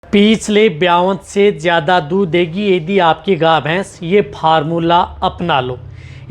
पिछले 52 से ज़्यादा दूध देगी यदि आपकी गाय भैंस, ये फार्मूला अपना लो।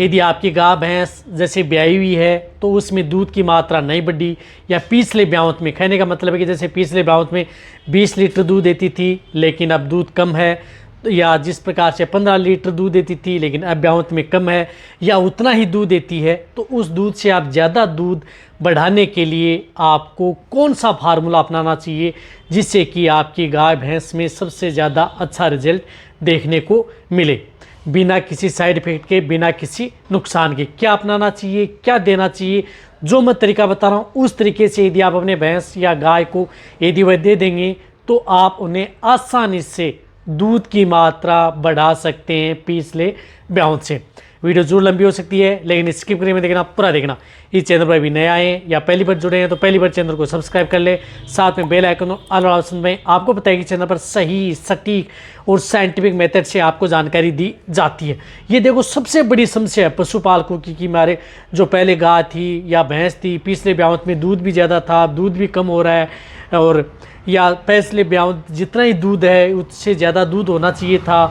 यदि आपकी गाय भैंस जैसे ब्याई हुई है तो उसमें दूध की मात्रा नहीं बढ़ी, या पिछले 52 में, कहने का मतलब है कि जैसे पिछले 52 में 20 लीटर दूध देती थी लेकिन अब दूध कम है, या जिस प्रकार से 15 लीटर दूध देती थी लेकिन अब 52 में कम है, या उतना ही दूध देती है, तो उस दूध से आप ज़्यादा दूध बढ़ाने के लिए आपको कौन सा फार्मूला अपनाना चाहिए जिससे कि आपकी गाय भैंस में सबसे ज़्यादा अच्छा रिजल्ट देखने को मिले, बिना किसी साइड इफेक्ट के, बिना किसी नुकसान के। क्या अपनाना चाहिए, क्या देना चाहिए, जो मैं तरीका बता रहा हूँ उस तरीके से यदि आप अपने भैंस या गाय को यदि वह दे देंगे तो आप उन्हें आसानी से दूध की मात्रा बढ़ा सकते हैं पिछले 52 से। वीडियो जरूर लंबी हो सकती है लेकिन स्किप करके में देखना, पूरा देखना। इस चैनल पर अभी नए आए हैं या पहली बार जुड़े हैं तो पहली बार चैनल को सब्सक्राइब कर ले, साथ में बेल आइकन ऑल ऑप्शन में। आपको पता है कि चैनल पर सही, सटीक और साइंटिफिक मेथड से आपको जानकारी दी जाती है। ये देखो सबसे बड़ी समस्या है पशुपालकों की कि हमारे जो पहले गाय थी या भैंस थी, पिछले 52 में दूध भी ज़्यादा था, दूध भी कम हो रहा है, और या पिछले 52 जितना ही दूध है उससे ज़्यादा दूध होना चाहिए था,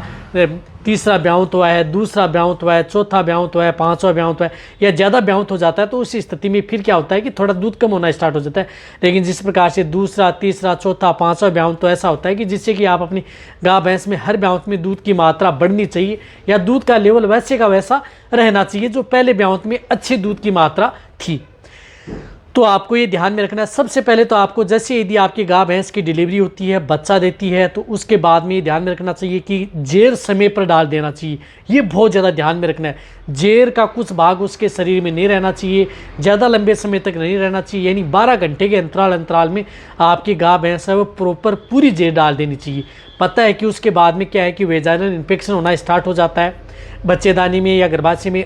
तीसरा ब्याउत हुआ है, दूसरा ब्याउत हुआ है, चौथा ब्याउत हुआ है, पांचवा ब्याउत हुआ है, या ज़्यादा ब्याउत हो जाता है तो उस स्थिति में फिर क्या होता है कि थोड़ा दूध कम होना स्टार्ट हो जाता है। लेकिन जिस प्रकार से दूसरा, तीसरा, चौथा, पांचवा ब्याउत तो ऐसा होता है कि जिससे कि आप अपनी गाय भैंस में हर ब्याउत में दूध की मात्रा बढ़नी चाहिए, या दूध का लेवल वैसे का वैसा रहना चाहिए जो पहले ब्याउत में अच्छे दूध की मात्रा थी। तो आपको ये ध्यान में रखना है। सबसे पहले तो आपको जैसे यदि आपकी गाय भैंस की डिलीवरी होती है, बच्चा देती है, तो उसके बाद में ये ध्यान में रखना चाहिए कि जेर समय पर डाल देना चाहिए। ये बहुत ज़्यादा ध्यान में रखना है। जेर का कुछ भाग उसके शरीर में नहीं रहना चाहिए, ज़्यादा लंबे समय तक नहीं रहना चाहिए, यानी 12 घंटे के अंतराल में आपकी गाय भैंस है वो प्रॉपर पूरी जेर डाल देनी चाहिए। पता है कि उसके बाद में क्या है कि वेजाइनल इन्फेक्शन होना स्टार्ट हो जाता है, बच्चेदानी में या गर्भाशय में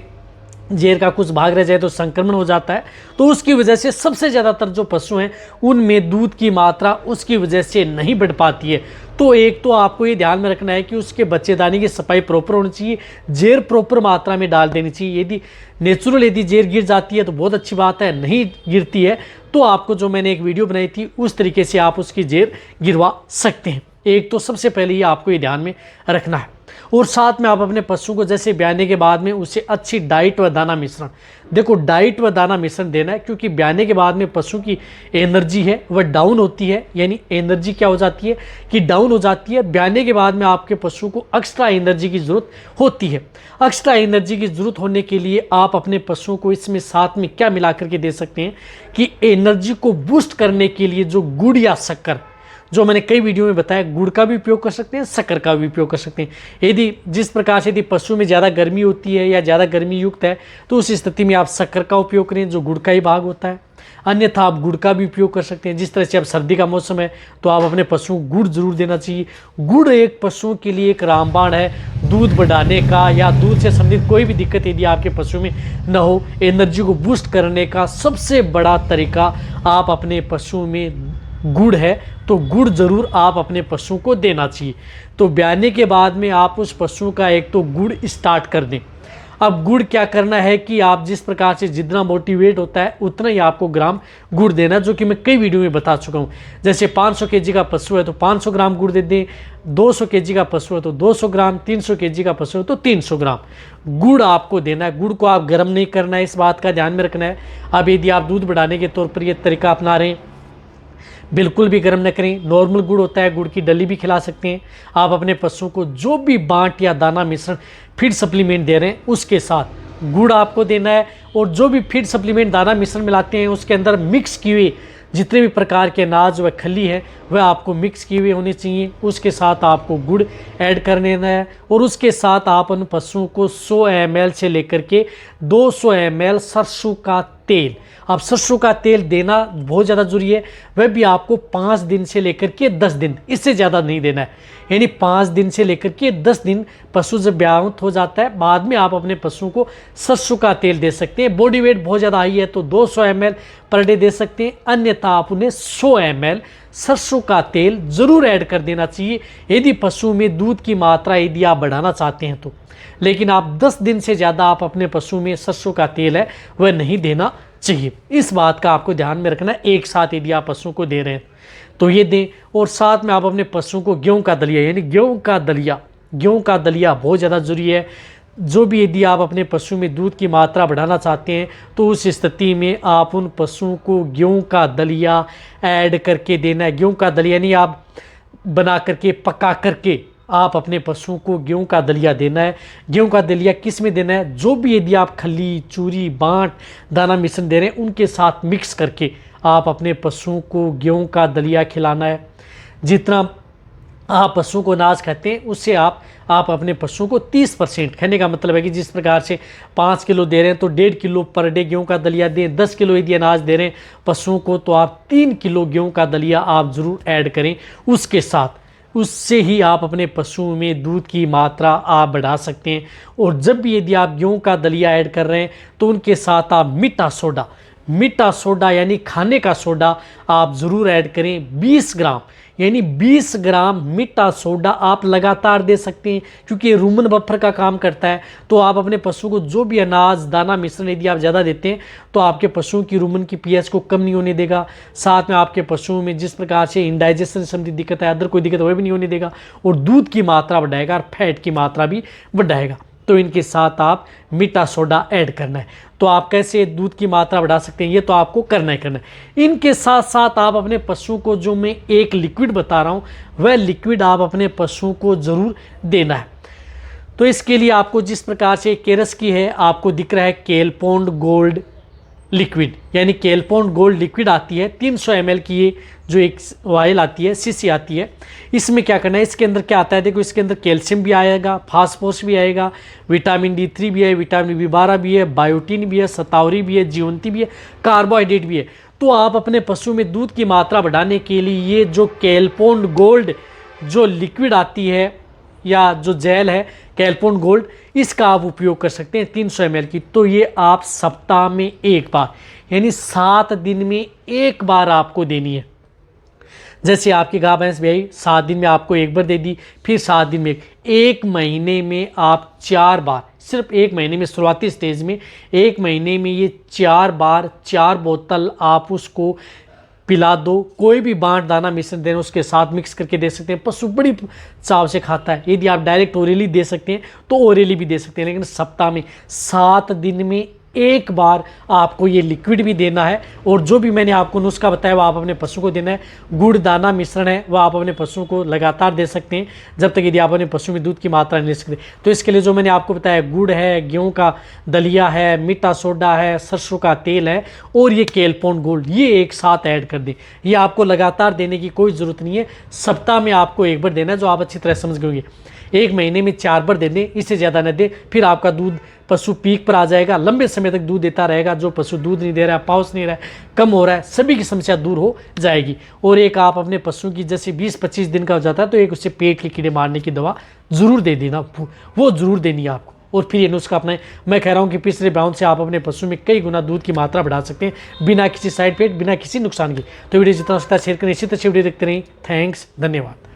जेर का कुछ भाग रह जाए तो संक्रमण हो जाता है। तो उसकी वजह से सबसे ज़्यादातर जो पशु हैं उनमें दूध की मात्रा उसकी वजह से नहीं बढ़ पाती है। तो एक तो आपको ये ध्यान में रखना है कि उसके बच्चेदानी की सफाई प्रॉपर होनी चाहिए, जेर प्रॉपर मात्रा में डाल देनी चाहिए। यदि नेचुरल यदि जेर गिर जाती है तो बहुत अच्छी बात है, नहीं गिरती है तो आपको जो मैंने एक वीडियो बनाई थी उस तरीके से आप उसकी जेर गिरवा सकते हैं। एक तो सबसे पहले ये आपको ये ध्यान में रखना है। और साथ में आप अपने पशु को जैसे ब्याने के बाद में उसे अच्छी डाइट व दाना मिश्रण, देखो डाइट व दाना मिश्रण देना है, क्योंकि ब्याने के बाद में पशु की एनर्जी है वह डाउन होती है। यानी एनर्जी क्या हो जाती है कि डाउन हो जाती है। ब्याने के बाद में आपके पशु को एक्स्ट्रा एनर्जी की ज़रूरत होती है। एक्स्ट्रा एनर्जी की ज़रूरत होने के लिए आप अपने पशुओं को इसमें साथ में क्या मिला करके दे सकते हैं कि एनर्जी को बूस्ट करने के लिए जो गुड़ या शक्कर, जो मैंने कई वीडियो में बताया, गुड़ का भी उपयोग कर सकते हैं, शक्कर का भी उपयोग कर सकते हैं। यदि जिस प्रकार से यदि पशु में ज़्यादा गर्मी होती है या ज़्यादा गर्मी युक्त है तो उस स्थिति में आप शक्कर का उपयोग करें जो गुड़ का ही भाग होता है, अन्यथा आप गुड़ का भी उपयोग कर सकते हैं। जिस तरह से अब सर्दी का मौसम है तो आप अपने पशुओं को गुड़ जरूर देना चाहिए। गुड़ एक पशुओं के लिए एक रामबाण है दूध बढ़ाने का, या दूध से संबंधित कोई भी दिक्कत यदि आपके पशु में न हो, एनर्जी को बूस्ट करने का सबसे बड़ा तरीका आप अपने पशुओं में गुड़ है, तो गुड़ जरूर आप अपने पशु को देना चाहिए। तो ब्याने के बाद में आप उस पशु का एक तो गुड़ स्टार्ट कर दें। अब गुड़ क्या करना है कि आप जिस प्रकार से जितना मोटिवेट होता है उतना ही आपको ग्राम गुड़ देना, जो कि मैं कई वीडियो में बता चुका हूँ। जैसे 500 केजी का पशु है तो 500 ग्राम गुड़ दे दें, 200 केजी का पशु है तो 200 ग्राम, 300 केजी का पशु है तो 300 ग्राम गुड़ आपको देना है। गुड़ को आप गर्म नहीं करना है, इस बात का ध्यान में रखना है। अब यदि आप दूध बढ़ाने के तौर पर यह तरीका अपना रहे हैं, बिल्कुल भी गर्म न करें। नॉर्मल गुड़ होता है, गुड़ की डली भी खिला सकते हैं आप अपने पशुओं को। जो भी बांट या दाना मिश्रण फीड सप्लीमेंट दे रहे हैं उसके साथ गुड़ आपको देना है। और जो भी फीड सप्लीमेंट दाना मिश्रण मिलाते हैं उसके अंदर मिक्स किए हुए जितने भी प्रकार के अनाज व खली है वह आपको मिक्स किए हुए होने चाहिए। उसके साथ आपको गुड़ ऐड कर लेना है, और उसके साथ आप उन पशुओं को 100 ml से लेकर के 200 ml सरसों का तेल, अब सरसों का तेल देना बहुत ज़्यादा जरूरी है। वह भी आपको 5 दिन से लेकर के 10 दिन, इससे ज़्यादा नहीं देना है। यानी 5 दिन से लेकर के 10 दिन पशु जब ब्याउत हो जाता है बाद में आप अपने पशु को सरसों का तेल दे सकते हैं। बॉडी वेट बहुत ज़्यादा हाई है तो 200 ml पर डे दे सकते हैं, अन्यथा आप उन्हें 100 ml सरसों का तेल जरूर ऐड कर देना चाहिए यदि पशु में दूध की मात्रा यदि आप बढ़ाना चाहते हैं तो। लेकिन आप 10 दिन से ज़्यादा आप अपने पशु में सरसों का तेल है वह नहीं देना चाहिए। इस बात का आपको ध्यान में रखना है एक साथ यदि आप पशुओं को दे रहे हैं। तो ये दें। और साथ में आप अपने पशुओं को गेहूं का दलिया, यानी गेहूं का दलिया बहुत ज़्यादा ज़रूरी है। जो भी यदि आप अपने पशु में दूध की मात्रा बढ़ाना चाहते हैं तो उस स्थिति में आप उन पशुओं को गेहूं का दलिया ऐड करके देना है। गेहूं का दलिया यानी आप बना करके पका करके आप अपने पशुओं को गेहूं का दलिया देना है। गेहूं का दलिया किस में देना है? जो भी यदि आप खली, चूरी, बांट, दाना मिश्रण दे रहे हैं उनके साथ मिक्स करके आप अपने पशुओं को गेहूं का दलिया खिलाना है। जितना आप पशुओं को अनाज खाते हैं उससे आप अपने पशुओं को 30% खाने का मतलब है कि जिस प्रकार से 5 किलो दे रहे हैं तो 1.5 किलो पर डे गेहूं का दलिया दें। 10 किलो यदि अनाज दे रहे हैं पशुओं को तो आप 3 किलो गेहूं का दलिया आप ज़रूर ऐड करें उसके साथ। उससे ही आप अपने पशुओं में दूध की मात्रा आप बढ़ा सकते हैं। और जब भी यदि आप गेहूं का दलिया ऐड कर रहे हैं तो उनके साथ आप मीठा सोडा यानी खाने का सोडा आप ज़रूर ऐड करें। 20 ग्राम यानी 20 ग्राम मीठा सोडा आप लगातार दे सकते हैं क्योंकि ये रूमन बफर का काम करता है। तो आप अपने पशु को जो भी अनाज, दाना, मिश्रण यदि आप ज़्यादा देते हैं तो आपके पशुओं की रूमन की पीएच को कम नहीं होने देगा। साथ में आपके पशुओं में जिस प्रकार से इंडाइजेशन संबंधी दिक्कत है, अदर कोई दिक्कत वह भी नहीं होने देगा और दूध की मात्रा बढ़ाएगा और फैट की मात्रा भी बढ़ाएगा। तो इनके साथ आप मीठा सोडा ऐड करना है। तो आप कैसे दूध की मात्रा बढ़ा सकते हैं ये तो आपको करना ही करना है। इनके साथ साथ आप अपने पशुओं को जो मैं एक लिक्विड बता रहा हूँ वह लिक्विड आप अपने पशुओं को ज़रूर देना है। तो इसके लिए आपको जिस प्रकार से केरस की है आपको दिख रहा है केलपोंड गोल्ड लिक्विड, यानी केलपोंड गोल्ड लिक्विड आती है 300 ml की। ये जो एक ऑयल आती है, शीशी आती है, इसमें क्या करना है, इसके अंदर क्या आता है देखो, इसके अंदर कैल्शियम भी आएगा, फास्फोरस भी आएगा, विटामिन D3 भी है, विटामिन B12 भी है, बायोटीन भी है, सतावरी भी है, जीवंती भी है, कार्बोहाइड्रेट भी है। तो आप अपने पशु में दूध की मात्रा बढ़ाने के लिए ये जो केलपोंड गोल्ड जो लिक्विड आती है या जो जेल है केलपोंड गोल्ड, इसका आप उपयोग कर सकते हैं 300 ml की। तो ये आप सप्ताह में एक बार यानी 7 दिन में एक बार आपको देनी है। जैसे आपकी गाय भैंस ब्याई 7 दिन में आपको एक बार दे दी, फिर 7 दिन में एक महीने में आप 4 बार, सिर्फ एक महीने में शुरुआती स्टेज में एक महीने में ये 4 बार 4 बोतल आप उसको पिला दो। कोई भी बांट, दाना, मिश्रण देना उसके साथ मिक्स करके दे सकते हैं। पशु बड़ी चाव से खाता है। यदि आप डायरेक्ट ओरली दे सकते हैं तो ओरली भी दे सकते हैं, लेकिन सप्ताह में 7 दिन में एक बार आपको ये लिक्विड भी देना है। और जो भी मैंने आपको नुस्खा बताया वो आप अपने पशु को देना है। गुड़, दाना, मिश्रण है वह आप अपने पशुओं को लगातार दे सकते हैं जब तक यदि आप अपने पशु में दूध की मात्रा नहीं ले सकते। तो इसके लिए जो मैंने आपको बताया, गुड़ है, गेहूं का दलिया है, मीठा सोडा है, सरसों का तेल है और ये केलपोंड गोल्ड, ये एक साथ ऐड कर दें। ये आपको लगातार देने की कोई ज़रूरत नहीं है, सप्ताह में आपको एक बार देना है, जो आप अच्छी तरह समझ गए होंगे। एक महीने में 4 बार दे दें, इससे ज़्यादा न दें, फिर आपका दूध पशु पीक पर आ जाएगा, लंबे समय तक दूध देता रहेगा। जो पशु दूध नहीं दे रहा है, पाउच नहीं रहा है, कम हो रहा है, सभी की समस्या दूर हो जाएगी। और एक आप अपने पशु की जैसे 20-25 दिन का हो जाता है तो एक उससे पेट के कीड़े मारने की दवा ज़रूर दे देना, वो ज़रूर देनी है आपको। और फिर ये नुस्खा अपनाएं। मैं कह रहा हूँ कि पिछले ब्राउन से आप अपने पशु में कई गुना दूध की मात्रा बढ़ा सकते हैं बिना किसी साइड इफेक्ट, बिना किसी नुकसान की। तो वीडियो जितना हो सकता है शेयर करें। इसी तरह वीडियो देखते रहें। थैंक्स, धन्यवाद।